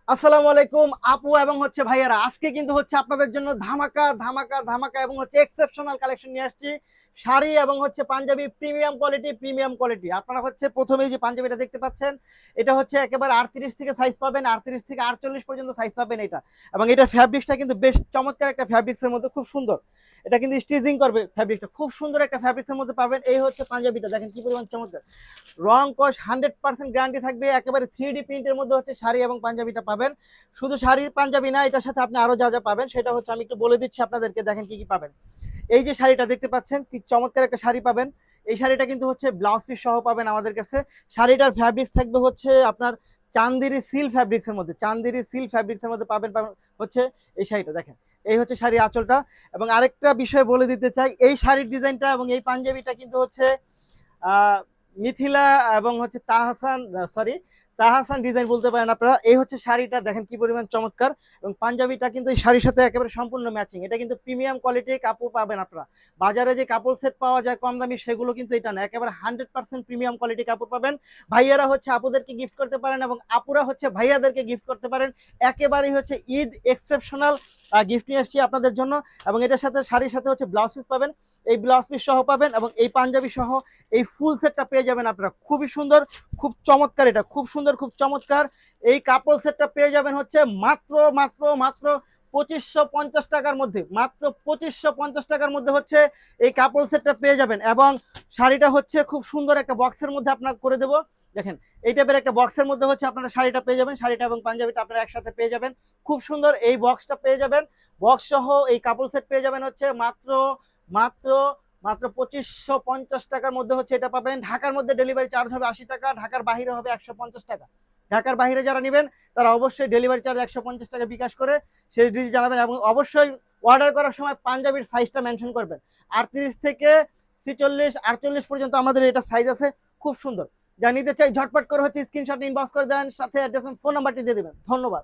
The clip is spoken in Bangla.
আসসালামু আলাইকুম আপু এবং ভাইয়ারা, আজকে কিন্তু আপনাদের জন্য ধামাকা ধামাকা ধামাকা এবং এক্সেপশনাল কালেকশন নিয়ে আসছি। শাড়ি এবং পাঞ্জাবি প্রিমিয়াম কোয়ালিটি আপনারা প্রথমেই যে পাঞ্জাবিটা দেখতে পাচ্ছেন, এটা একেবারে 38 থেকে সাইজ পাবেন, 38 থেকে 48 পর্যন্ত সাইজ পাবেন এটা। এবং এটার ফ্যাব্রিক্সটা কিন্তু বেশ চমৎকার একটা ফ্যাব্রিক্সের মধ্যে, খুব সুন্দর। এটা কিন্তু স্টিচিং করবে, ফ্যাব্রিকটা খুব সুন্দর একটা ফ্যাব্রিক্সের মধ্যে পাবেন। এই পাঞ্জাবিটা দেখেন কি পরিমাণ চমৎকার। রং কস 100% গ্যারান্টি থাকবে, একেবারে 3D প্রিন্টের মধ্যে শাড়ি এবং পাঞ্জাবিটা পাবেন। শুধু শাড়ি পাঞ্জাবি না, এটার সাথে আপনি আরো যা যা পাবেন সেটা আমি একটু বলে দিচ্ছি আপনাদেরকে। দেখেন কি কি পাবেন। এই যে শাড়িটা দেখতে পাচ্ছেন, কি চমৎকার একটা শাড়ি পাবেন। এই শাড়িটা কিন্তু ব্লাউজ পিস সহ পাবেন আমাদের কাছে। শাড়িটার ফ্যাব্রিক্স থাকবে আপনার চান্দেরি সিল ফ্যাব্রিক্সের মধ্যে, চান্দেরি সিল ফ্যাব্রিক্সের মধ্যে পাবেন এই শাড়িটা দেখেন। এই শাড়ি আঁচলটা। এবং আরেকটা বিষয় বলে দিতে চাই, এই শাড়ির ডিজাইনটা এবং এই পাঞ্জাবিটা কিন্তু মিথিলা এবং তাহসান, সরি, তাহসান ডিজাইন বলতে পারেন আপনারা। এই শাড়িটা দেখেন কি পরিমাণ চমৎকার। এবং পাঞ্জাবিটা কিন্তু এই শাড়ির সাথে একেবারে সম্পূর্ণ ম্যাচিং। এটা কিন্তু প্রিমিয়াম কোয়ালিটির কাপড় পাবেন আপনারা। বাজারে যে কাপড় সেট পাওয়া যায় কম দামি, সেগুলো কিন্তু এটা না, একেবারে 100% প্রিমিয়াম কোয়ালিটি কাপড় পাবেন। ভাইয়ারা আপুদেরকে গিফট করতে পারেন এবং আপুরা ভাইয়াদেরকে গিফট করতে পারেন। একেবারেই ঈদ এক্সেপশনাল গিফট নিয়ে আসছি আপনাদের জন্য। এবং এটার সাথে শাড়ির সাথে ব্লাউজ পিস পাবেন, এই ব্লাউজ পিস সহ পাবেন, এবং এই পাঞ্জাবি সহ এই ফুল সেটটা পেয়ে যাবেন আপনারা। খুবই সুন্দর, খুব চমৎকার, এটা খুব সুন্দর, খুব চমৎকার। এই কাপড় সেটটা পেয়ে যাবেন মাত্র মাত্র মাত্র 2550 টাকার মধ্যে, মাত্র 2550 টাকার মধ্যে এই কাপড় সেটটা পেয়ে যাবেন। এবং শাড়িটা খুব সুন্দর একটা বক্সের মধ্যে আপনার করে দেবো। দেখেন, এই টাইপের একটা বক্সের মধ্যে আপনারা শাড়িটা পেয়ে যাবেন, শাড়িটা এবং পাঞ্জাবিটা আপনারা একসাথে পেয়ে যাবেন। খুব সুন্দর এই বক্সটা পেয়ে যাবেন। বক্স সহ এই কাপড় সেট পেয়ে যাবেন মাত্র মাত্র মাত্র 2550 টাকার মধ্যে এটা পাবেন। ঢাকার মধ্যে ডেলিভারি চার্জ হবে 80 টাকা, ঢাকার বাইরে হবে 150 টাকা। ঢাকার বাইরে যারা নেবেন তারা অবশ্যই ডেলিভারি চার্জ 150 টাকা বিকাশ করে সেই ডিটেইলস জানাবেন। এবং অবশ্যই অর্ডার করার সময় পাঞ্জাবির সাইজটা মেনশন করবেন। 38 থেকে 46 48 পর্যন্ত আমাদের এটা সাইজ আছে। খুব সুন্দর। যা নিতে চাই ঝটপট করে স্ক্রিনশট ইনবক্স করে দেন, সাথে অ্যাড্রেস ফোন নাম্বারটি দিয়ে দেবেন। ধন্যবাদ।